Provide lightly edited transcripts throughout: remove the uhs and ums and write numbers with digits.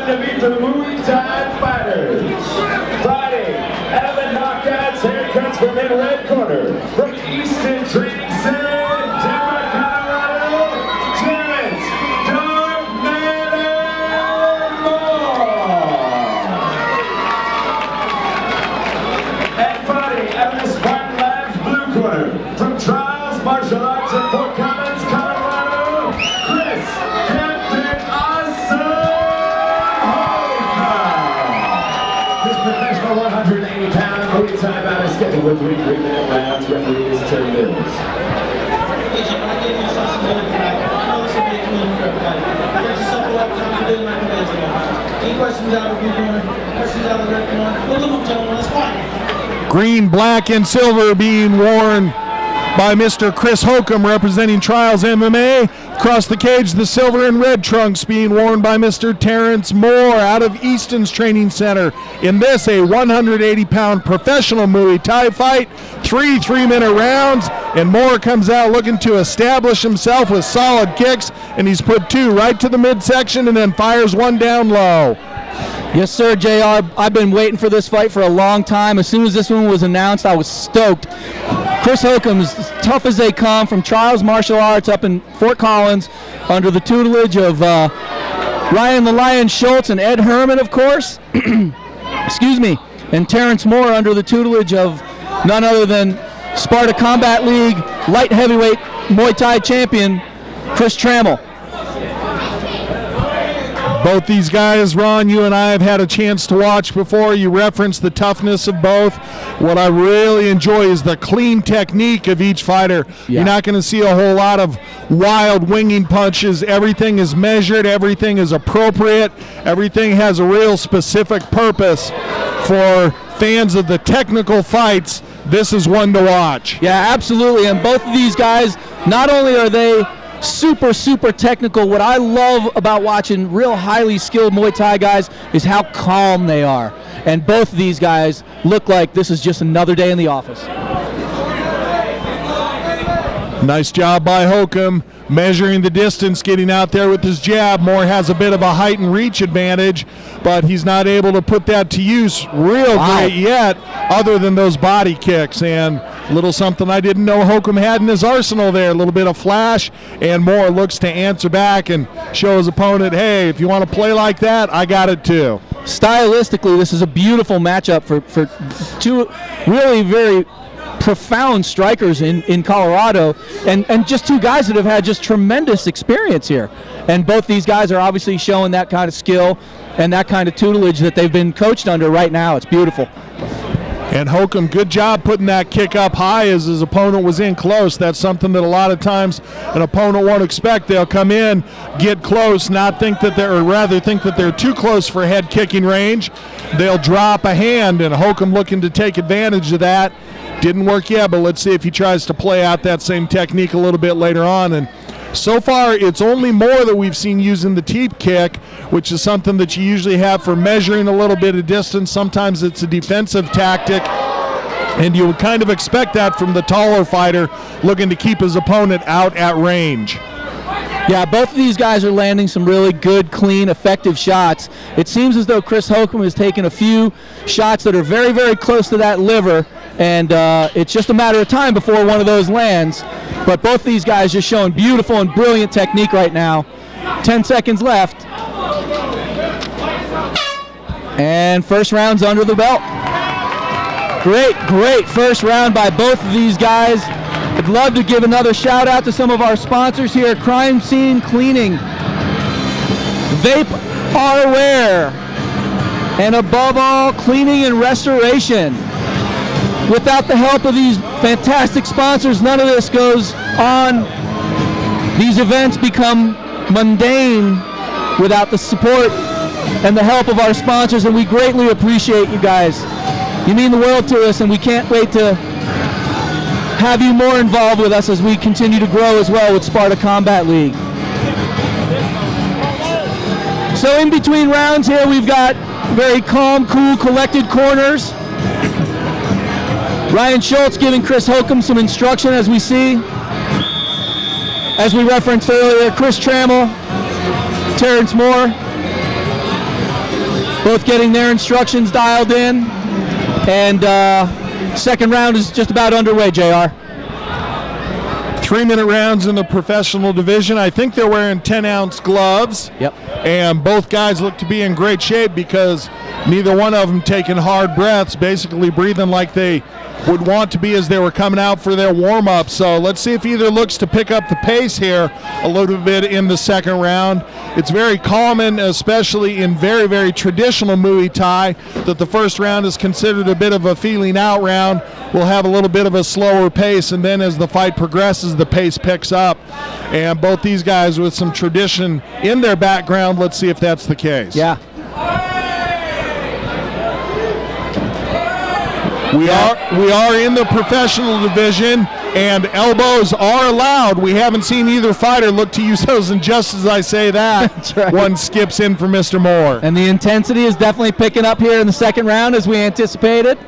to meet the Muay Thai fighters. Fighting out of the knockouts, haircuts from in red corner, from Easton Training Center, Denver, Colorado, Terrence, and fighting out of the Spartan Labs blue corner, from Trials Martial Arts in Fort Collins, Colorado, Kris Hocum. This professional 180-pound Muay Thai bout is scheduled with 3 3-minute rounds. Referees Terry Mills. Any questions out of the blue corner? Questions out of the red corner? We'll look up, gentlemen. Let's fight. Green, black, and silver being worn by Mr. Kris Hocum, representing Trials MMA. Across the cage, the silver and red trunks being worn by Mr. Terrence Moore out of Easton's Training Center. In this, a 180-pound professional Muay Thai fight, 3 3-minute rounds, and Moore comes out looking to establish himself with solid kicks, and he's put 2 right to the midsection and then fires 1 down low. Yes, sir, JR. I've been waiting for this fight for a long time. As soon as this one was announced, I was stoked. Kris Hocum is as tough as they come, from Trials Martial Arts up in Fort Collins, under the tutelage of Ryan the Lion Schultz and Ed Herman, of course. Excuse me. And Terrence Moore under the tutelage of none other than Sparta Combat League light heavyweight Muay Thai champion, Chris Trammell. Both these guys, Ron, you and I have had a chance to watch before. You referenced the toughness of both. What I really enjoy is the clean technique of each fighter. Yeah. You're not going to see a whole lot of wild winging punches. Everything is measured. Everything is appropriate. Everything has a real specific purpose. For fans of the technical fights, this is one to watch. Yeah, absolutely. And both of these guys, not only are they super technical, what I love about watching real highly skilled Muay Thai guys is how calm they are. And both of these guys look like this is just another day in the office. Nice job by Hocum, measuring the distance, getting out there with his jab. Moore has a bit of a height and reach advantage, but he's not able to put that to use real great yet, other than those body kicks. And a little something I didn't know Hocum had in his arsenal there, a little bit of flash, and Moore looks to answer back and show his opponent, hey, if you want to play like that, I got it too. Stylistically, this is a beautiful matchup for 2 really very profound strikers in Colorado, and just 2 guys that have had just tremendous experience here. And both these guys are obviously showing that kind of skill and that kind of tutelage that they've been coached under right now. It's beautiful. And Hocum, good job putting that kick up high as his opponent was in close. That's something that a lot of times an opponent won't expect. They'll come in, get close, not think that they're, or rather think that they're too close for head kicking range. They'll drop a hand, and Hocum looking to take advantage of that. Didn't work yet, but let's see if he tries to play out that same technique a little bit later on. And so far, it's only Moore that we've seen using the teep kick, which is something that you usually have for measuring a little bit of distance. Sometimes it's a defensive tactic, and you would kind of expect that from the taller fighter looking to keep his opponent out at range. Yeah, both of these guys are landing some really good, clean, effective shots. It seems as though Kris Hocum has taken a few shots that are very close to that liver, and it's just a matter of time before one of those lands. But both these guys just showing beautiful and brilliant technique right now. 10 seconds left. And first round's under the belt. Great first round by both of these guys. I'd love to give another shout out to some of our sponsors here at Crime Scene Cleaning, Vape Are Aware, and above all, cleaning and restoration. Without the help of these fantastic sponsors, none of this goes on. These events become mundane without the support and the help of our sponsors, and we greatly appreciate you guys. You mean the world to us, and we can't wait to have you more involved with us as we continue to grow as well with Sparta Combat League. So in between rounds here, we've got very calm, cool, collected corners. Ryan Schultz giving Kris Hocum some instruction, as we see. As we referenced earlier, Chris Trammell, Terrence Moore. both getting their instructions dialed in, and second round is just about underway, JR. 3-minute rounds in the professional division. I think they're wearing 10-ounce gloves. Yep. And both guys look to be in great shape because neither one of them taking hard breaths, basically breathing like they would want to be as they were coming out for their warm-up. So let's see if either looks to pick up the pace here a little bit in the second round. It's very common, especially in very, very traditional Muay Thai, that the first round is considered a bit of a feeling out round. We'll have a little bit of a slower pace, and then as the fight progresses, the pace picks up. And both these guys with some tradition in their background, let's see if that's the case. Yeah. We are in the professional division, and elbows are allowed. We haven't seen either fighter look to use those, and just as I say that, That's right. One skips in for Mr. Moore. And the intensity is definitely picking up here in the second round as we anticipated.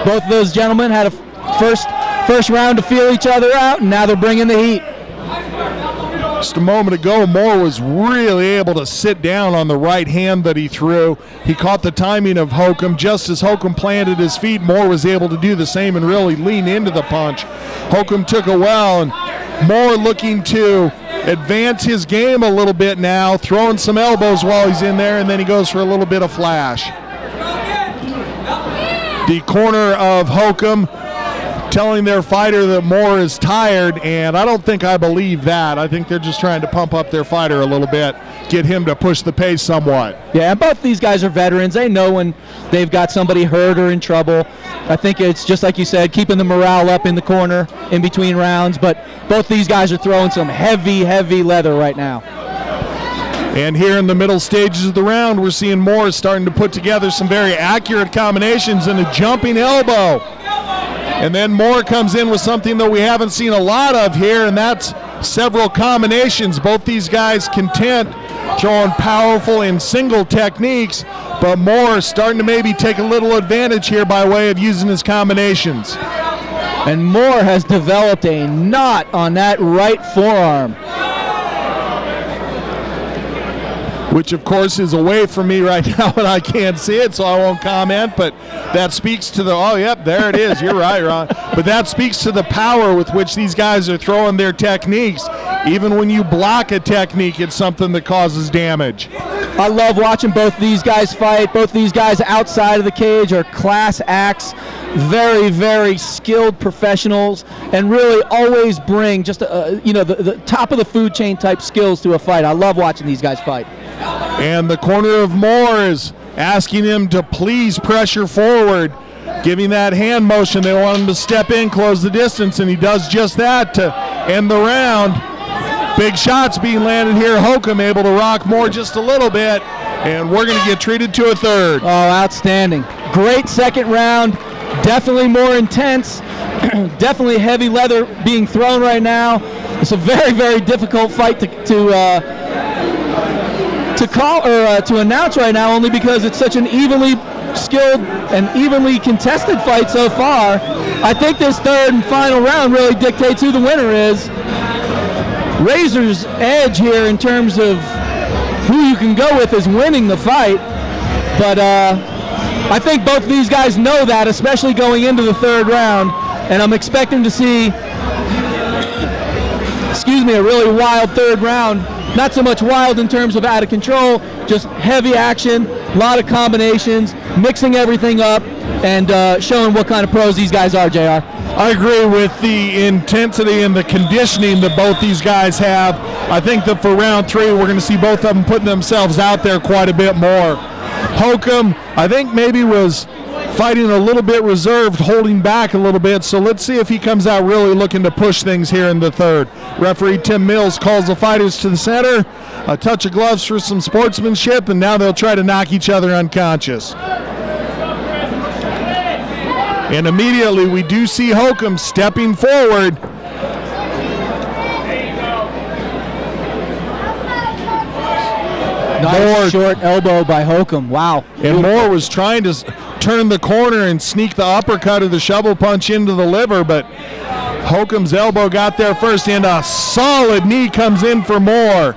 Both of those gentlemen had a first round to feel each other out, and now they're bringing the heat. Just a moment ago, Moore was really able to sit down on the right hand that he threw. He caught the timing of Hocum. Just as Hocum planted his feet, Moore was able to do the same and really lean into the punch. Hocum took it well, and Moore looking to advance his game a little bit now, throwing some elbows while he's in there, and then he goes for a little bit of flash. The corner of Hocum telling their fighter that Moore is tired, and I don't think I believe that. I think they're just trying to pump up their fighter a little bit, get him to push the pace somewhat. Yeah, and both these guys are veterans. They know when they've got somebody hurt or in trouble. I think it's just like you said, keeping the morale up in the corner in between rounds, but both these guys are throwing some heavy, heavy leather right now. And here in the middle stages of the round, we're seeing Moore starting to put together some very accurate combinations and a jumping elbow. And then Moore comes in with something that we haven't seen a lot of here, and that's several combinations. Both these guys content throwing powerful and single techniques, but Moore starting to maybe take a little advantage here by way of using his combinations. And Moore has developed a knot on that right forearm, which of course is away from me right now and I can't see it, so I won't comment, but that speaks to the, oh yep, there it is, you're right, Ron. But that speaks to the power with which these guys are throwing their techniques. Even when you block a technique, it's something that causes damage. I love watching both these guys fight. Both these guys outside of the cage are class acts, very, very skilled professionals, and really always bring just the top of the food chain type skills to a fight. I love watching these guys fight. And the corner of Moore is asking him to please pressure forward, giving that hand motion. They want him to step in, close the distance, and he does just that to end the round. Big shots being landed here. Hocum able to rock Moore just a little bit, and we're going to get treated to a third. Oh, outstanding. Great second round. Definitely more intense. Definitely heavy leather being thrown right now. It's a very, very difficult fight to call or to announce right now, only because it's such an evenly skilled and evenly contested fight so far. I think this third and final round really dictates who the winner is. Razor's edge here in terms of who you can go with is winning the fight, but I think both of these guys know that, especially going into the third round, and I'm expecting to see, a really wild third round. Not so much wild in terms of out of control, just heavy action, a lot of combinations, mixing everything up, and showing what kind of pros these guys are, JR. I agree with the intensity and the conditioning that both these guys have. I think that for round three, we're going to see both of them putting themselves out there quite a bit more. Hocum, I think maybe was fighting a little bit reserved, holding back a little bit, so let's see if he comes out really looking to push things here in the third. Referee Tim Mills calls the fighters to the center, a touch of gloves for some sportsmanship, and now they'll try to knock each other unconscious. And immediately we do see Hocum stepping forward. Nice short elbow by Hocum. Wow. And Moore was trying to turn the corner and sneak the uppercut or the shovel punch into the liver, but Hocum's elbow got there first, and a solid knee comes in for Moore.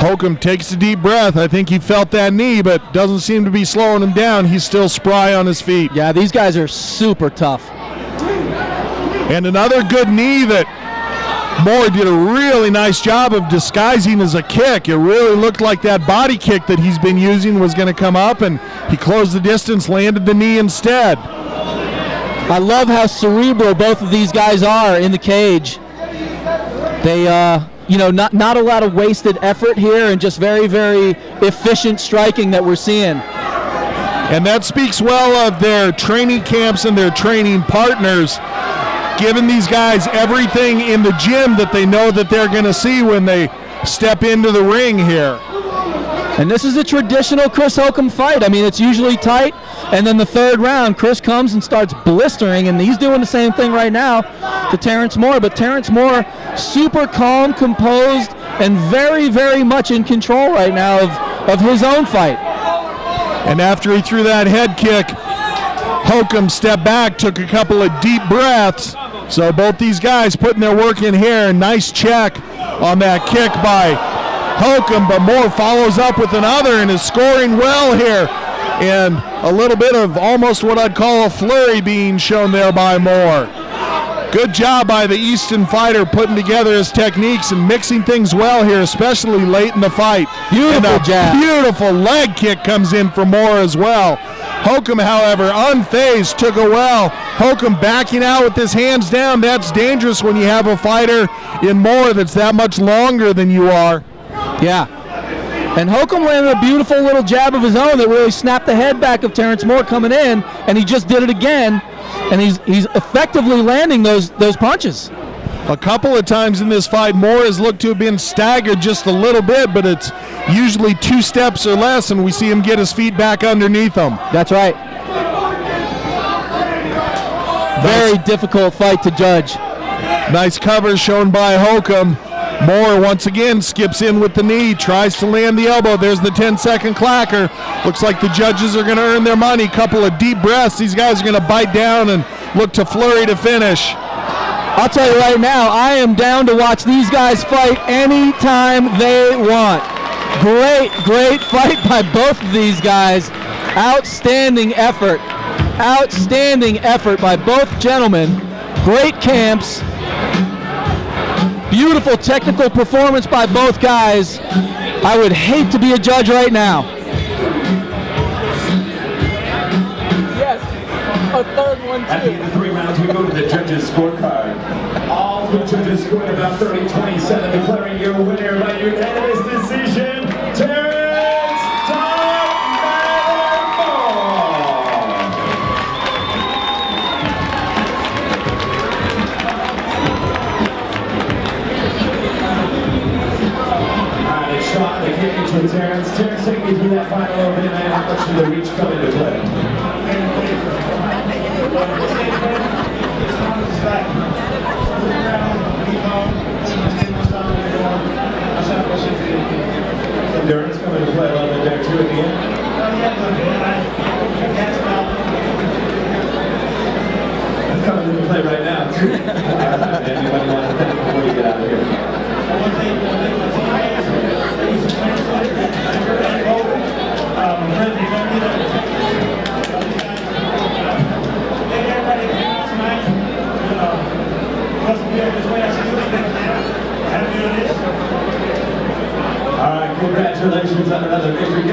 Hocum takes a deep breath. I think he felt that knee, but doesn't seem to be slowing him down. He's still spry on his feet. Yeah, these guys are super tough. And another good knee that Moore did a really nice job of disguising as a kick. It really looked like that body kick that he's been using was going to come up, and he closed the distance, landed the knee instead. I love how cerebral both of these guys are in the cage. They, you know, not a lot of wasted effort here, and just very, very efficient striking that we're seeing. And that speaks well of their training camps and their training partners, giving these guys everything in the gym that they know that they're going to see when they step into the ring here. And this is a traditional Kris Hocum fight. I mean, it's usually tight, and then the third round, Kris comes and starts blistering, and he's doing the same thing right now to Terrence Moore. But Terrence Moore, super calm, composed, and very, very much in control right now of his own fight. And after he threw that head kick, Hocum stepped back, took a couple of deep breaths. So both these guys putting their work in here. Nice check on that kick by Hocum, but Moore follows up with another and is scoring well here. And a little bit of almost what I'd call a flurry being shown there by Moore. Good job by the Easton fighter putting together his techniques and mixing things well here, especially late in the fight. Beautiful jab. Beautiful leg kick comes in for Moore as well. Hocum, however, unfazed, took a well. Hocum backing out with his hands down. That's dangerous when you have a fighter in Moore that's that much longer than you are. Yeah. And Hocum landed a beautiful little jab of his own that really snapped the head back of Terrence Moore coming in, and he just did it again, and he's effectively landing those punches. A couple of times in this fight, Moore has looked to have been staggered just a little bit, but it's usually 2 steps or less, and we see him get his feet back underneath him. That's right. Very difficult fight to judge. Nice cover shown by Hocum. Moore once again skips in with the knee, tries to land the elbow. There's the 10-second clacker. Looks like the judges are going to earn their money. Couple of deep breaths. These guys are going to bite down and look to flurry to finish. I'll tell you right now, I am down to watch these guys fight anytime they want. Great, great fight by both of these guys. Outstanding effort. Outstanding effort by both gentlemen. Great camps. Beautiful technical performance by both guys. I would hate to be a judge right now. Yes, a third one too. At the end of 3 rounds, we go to the judges' scorecard. All 3 judges scored about 30-27, declaring your winner by unanimous decision, Terrence. Terrence, take me through that final opening and how much did the reach come into play? Endurance coming into play a little bit there too at the end? That's coming into play right now too. Anybody want to think before you get out of here? All right, congratulations on another victory.